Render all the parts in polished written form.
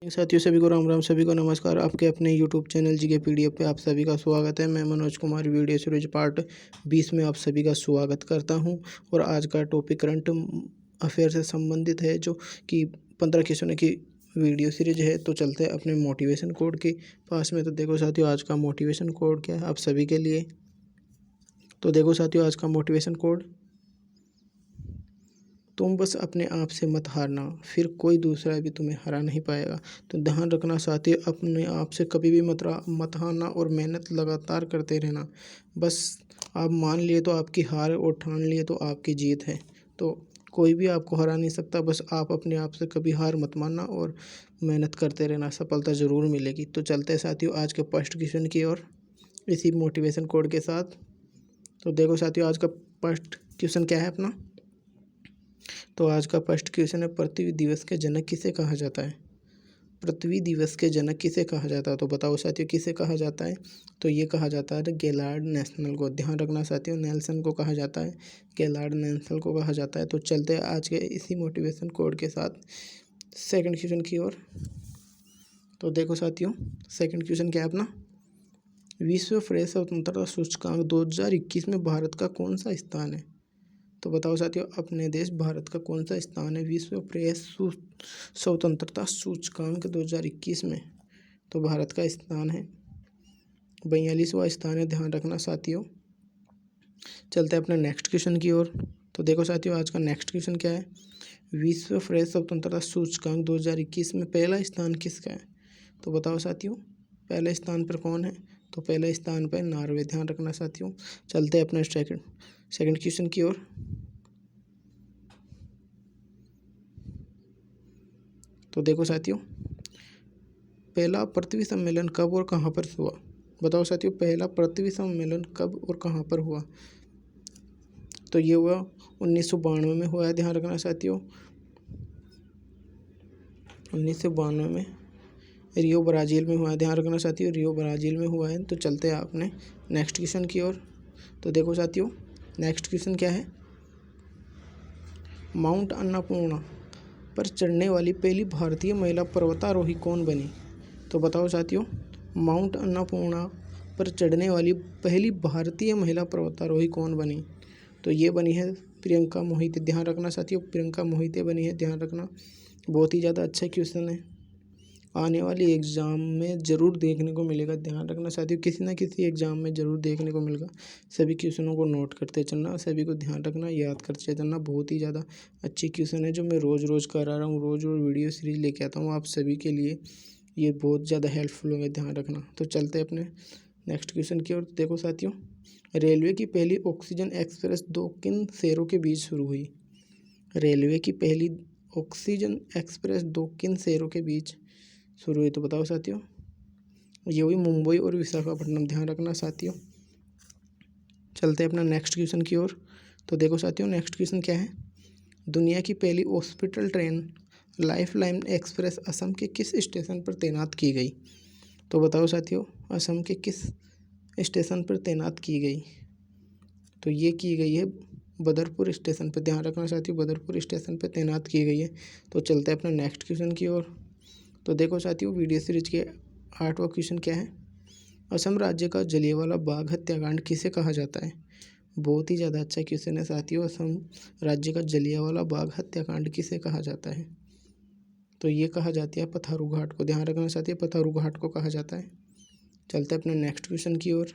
साथियों, सभी को राम राम, सभी को नमस्कार। आपके अपने यूट्यूब चैनल जीके पीडीएफ पे आप सभी का स्वागत है। मैं Manoj Kumar video series part 20 में आप सभी का स्वागत करता हूं। और आज का टॉपिक करंट अफेयर से संबंधित है, जो कि 15 क्वेश्चन की वीडियो सीरीज है। तो चलते हैं अपने मोटिवेशन कोड के पास में। तो देखो साथियों, आज का मोटिवेशन कोड क्या है आप सभी के लिए। तो देखो साथियों, आज का मोटिवेशन कोड, तुम बस अपने आप से मत हारना, फिर कोई दूसरा भी तुम्हें हरा नहीं पाएगा। तो ध्यान रखना साथियों, अपने आप से कभी भी मत हारना और मेहनत लगातार करते रहना। बस आप मान लिए तो आपकी हार और ठान लिए तो आपकी जीत है। तो कोई भी आपको हरा नहीं सकता। बस आप अपने आप से कभी हार मत मानना और मेहनत करते रहना, सफलता ज़रूर मिलेगी। तो चलते हैं साथियों आज के फर्स्ट क्वेश्चन की ओर, इसी मोटिवेशन कोड के साथ। तो देखो साथियों, आज का फर्स्ट क्वेश्चन क्या है अपना। तो आज का फर्स्ट क्वेश्चन है, पृथ्वी दिवस के जनक किसे कहा जाता है। पृथ्वी दिवस के जनक किसे कहा जाता है। तो बताओ साथियों, किसे कहा जाता है। तो ये कहा जाता है गेलार्ड नेशनल को। ध्यान रखना साथियों, नेल्सन को कहा जाता है, गेलार्ड नेल्सन को कहा जाता है। तो चलते हैं आज के इसी मोटिवेशन कोड के साथ सेकंड क्वेश्चन की ओर। तो देखो साथियों, सेकंड क्वेश्चन क्या है अपना, विश्व प्रेस स्वतंत्रता सूचकांक 2021 में भारत का कौन सा स्थान है। तो बताओ साथियों, अपने देश भारत का कौन सा स्थान है विश्व प्रेस स्वतंत्रता सूचकांक 2021 में। तो भारत का स्थान है 42वां स्थान है। ध्यान रखना साथियों। चलते हैं अपने नेक्स्ट क्वेश्चन की ओर। तो देखो साथियों, आज का नेक्स्ट क्वेश्चन क्या है, विश्व प्रेस स्वतंत्रता सूचकांक 2021 में पहला स्थान किसका है। तो बताओ साथियों, पहले स्थान पर कौन है। तो पहले स्थान पर नॉर्वे। ध्यान रखना साथियों। चलते हैं अपने सेकंड क्वेश्चन की ओर। तो देखो साथियों, पहला पृथ्वी सम्मेलन कब और कहाँ पर हुआ। बताओ साथियों, पहला पृथ्वी सम्मेलन कब और कहाँ पर हुआ। तो ये हुआ 1992 में हुआ है। ध्यान रखना साथियों, 1992 में रियो ब्राज़ील में हुआ है। ध्यान रखना साथियों, रियो ब्राज़ील में हुआ है। तो चलते हैं अपने नेक्स्ट क्वेश्चन की ओर। तो देखो साथियों, नेक्स्ट क्वेश्चन क्या है, माउंट अन्नपूर्णा पर चढ़ने वाली पहली भारतीय महिला पर्वतारोही कौन बनी। तो बताओ साथियों, माउंट अन्नपूर्णा पर चढ़ने वाली पहली भारतीय महिला पर्वतारोही कौन बनी। तो ये बनी है प्रियंका मोहिते। ध्यान रखना साथियों, प्रियंका मोहिते बनी है। ध्यान रखना, बहुत ही ज़्यादा अच्छा क्वेश्चन है, आने वाली एग्ज़ाम में ज़रूर देखने को मिलेगा। ध्यान रखना साथियों, किसी ना किसी एग्ज़ाम में ज़रूर देखने को मिलेगा। सभी क्वेश्चनों को नोट करते चलना, सभी को ध्यान रखना, याद करते चलना। बहुत ही ज़्यादा अच्छी क्वेश्चन है जो मैं रोज़ रोज़ करा रहा हूँ, रोज़ रोज़ वीडियो सीरीज लेके आता हूँ आप सभी के लिए। ये बहुत ज़्यादा हेल्पफुल होगा, ध्यान रखना। तो चलते हैं अपने नेक्स्ट क्वेश्चन की ओर। देखो साथियों, रेलवे की पहली ऑक्सीजन एक्सप्रेस दो किन शहरों के बीच शुरू हुई। रेलवे की पहली ऑक्सीजन एक्सप्रेस दो किन शहरों के बीच शुरू हुई। तो बताओ साथियों, ये हुई मुंबई और विशाखापट्टनम। ध्यान रखना साथियों। चलते हैं अपना नेक्स्ट क्वेश्चन की ओर। तो देखो साथियों, नेक्स्ट क्वेश्चन क्या है, दुनिया की पहली hospital train lifeline express Assam के किस स्टेशन पर तैनात की गई। तो बताओ साथियों, असम के किस स्टेशन पर तैनात की गई। तो ये की गई है बदरपुर स्टेशन पर। ध्यान रखना साथियों, बदरपुर स्टेशन पर तैनात की गई है। तो चलते हैं अपने नेक्स्ट क्वेश्चन की ओर। तो देखो साथियों, वीडियो सीरीज के 8वां क्वेश्चन क्या है, असम राज्य का जलियांवाला बाग हत्याकांड किसे कहा जाता है। बहुत ही ज़्यादा अच्छा क्वेश्चन है साथियों, असम राज्य का जलियांवाला बाग हत्याकांड किसे कहा जाता है। तो ये कहा जाती है पथारू घाट को। ध्यान रखना साथियों, पथारू घाट को कहा जाता है। चलते हैं अपने नेक्स्ट क्वेश्चन की ओर।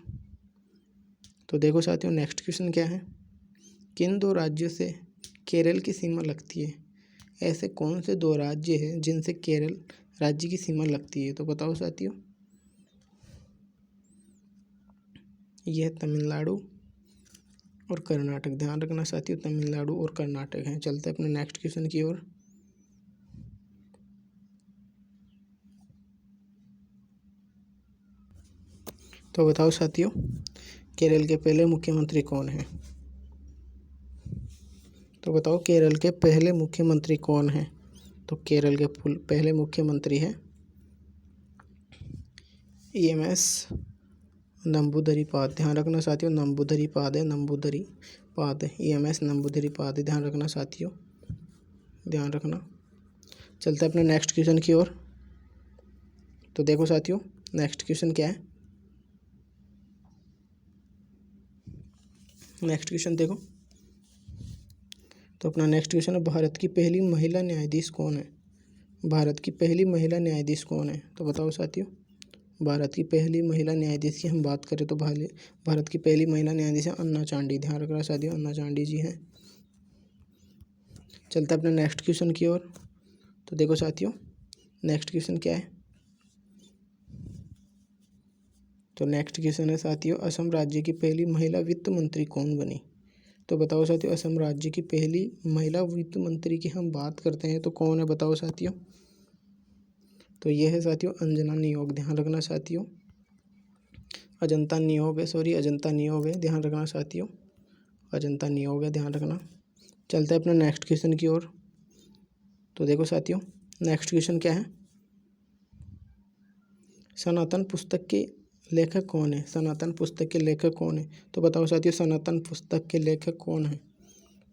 तो देखो साथियों, नेक्स्ट क्वेश्चन क्या है, किन दो राज्यों से केरल की सीमा लगती है। ऐसे कौन से दो राज्य हैं जिनसे केरल राज्य की सीमा लगती है। तो बताओ साथियों, यह तमिलनाडु और कर्नाटक। ध्यान रखना साथियों, तमिलनाडु और कर्नाटक हैं। चलते हैं अपने नेक्स्ट क्वेश्चन की ओर। तो बताओ साथियों, केरल के पहले मुख्यमंत्री कौन हैं। तो बताओ, केरल के पहले मुख्यमंत्री कौन हैं। तो केरल के पहले मुख्यमंत्री हैं EMS नंबूदरीपाद। ध्यान रखना साथियों, नंबूदरीपाद है, नंबूदरीपाद EMS नंबूदरीपाद। ध्यान रखना साथियों, ध्यान रखना। चलते हैं अपने नेक्स्ट क्वेश्चन की ओर। तो देखो साथियों नेक्स्ट क्वेश्चन क्या है। नेक्स्ट क्वेश्चन देखो, तो अपना नेक्स्ट क्वेश्चन है भारत की पहली महिला न्यायाधीश कौन है। भारत की पहली महिला न्यायाधीश कौन है, तो बताओ साथियों। भारत की पहली महिला न्यायाधीश की हम बात करें तो भारत की पहली महिला न्यायाधीश है अन्ना चांडी। ध्यान रखना साथियों, अन्ना चांडी जी हैं। चलते अपने नेक्स्ट क्वेश्चन की ओर। तो देखो साथियों नेक्स्ट क्वेश्चन क्या है। तो नेक्स्ट क्वेश्चन है साथियों, असम राज्य की पहली महिला वित्त मंत्री कौन बनी। तो बताओ साथियों, असम राज्य की पहली महिला वित्त मंत्री की हम बात करते हैं तो कौन है, बताओ साथियों। तो यह है साथियों अंजना नियोग। ध्यान रखना साथियों, अजंता नियोग है, अजंता नियोग है। ध्यान रखना साथियों, अजंता नियोग है, ध्यान रखना। चलते हैं अपने नेक्स्ट क्वेश्चन की ओर। तो देखो साथियों नेक्स्ट क्वेश्चन क्या है। सनातन पुस्तक के लेखक कौन है। सनातन पुस्तक के लेखक कौन है, तो बताओ साथियों सनातन पुस्तक के लेखक कौन है।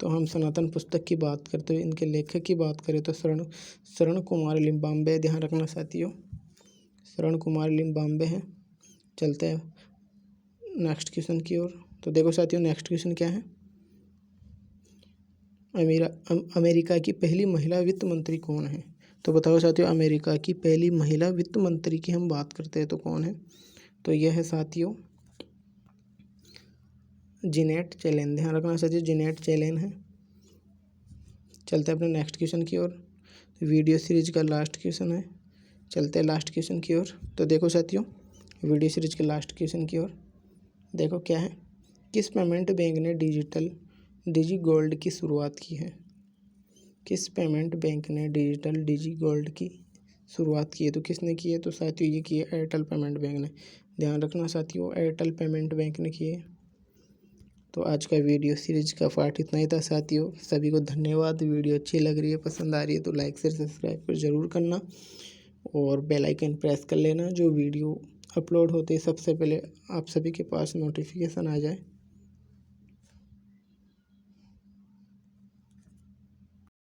तो हम सनातन पुस्तक की बात करते हुए इनके लेखक की बात करें तो शरण कुमार लिम्बाम्बे। ध्यान रखना साथियों, शरण कुमार लिम्बाम्बे हैं। चलते हैं नेक्स्ट क्वेश्चन की ओर। तो देखो साथियों नेक्स्ट क्वेश्चन क्या है। अमेरिका की पहली महिला वित्त मंत्री कौन है। तो बताओ साथियों अमेरिका की पहली महिला वित्त मंत्री की हम बात करते हैं तो कौन है। तो यह है साथियों जेनेट चेलेन। ध्यान रखना साथियों, जेनेट चेलेन है। चलते हैं अपने नेक्स्ट क्वेश्चन की ओर। वीडियो सीरीज का लास्ट क्वेश्चन है। चलते हैं लास्ट क्वेश्चन की ओर। तो देखो साथियों वीडियो सीरीज के लास्ट क्वेश्चन की ओर देखो क्या है। किस पेमेंट बैंक ने डिजी गोल्ड की शुरुआत की है। किस पेमेंट बैंक ने डिजी गोल्ड की शुरुआत की है, तो किसने की है, तो साथियों ये की है एयरटेल पेमेंट बैंक ने। ध्यान रखना साथियों एयरटेल पेमेंट बैंक ने की है। तो आज का वीडियो सीरीज का पार्ट इतना ही था साथियों। सभी को धन्यवाद। वीडियो अच्छी लग रही है, पसंद आ रही है तो लाइक शेयर सब्सक्राइब पर ज़रूर करना और बेल आइकन प्रेस कर लेना। जो वीडियो अपलोड होते सबसे पहले आप सभी के पास नोटिफिकेशन आ जाए।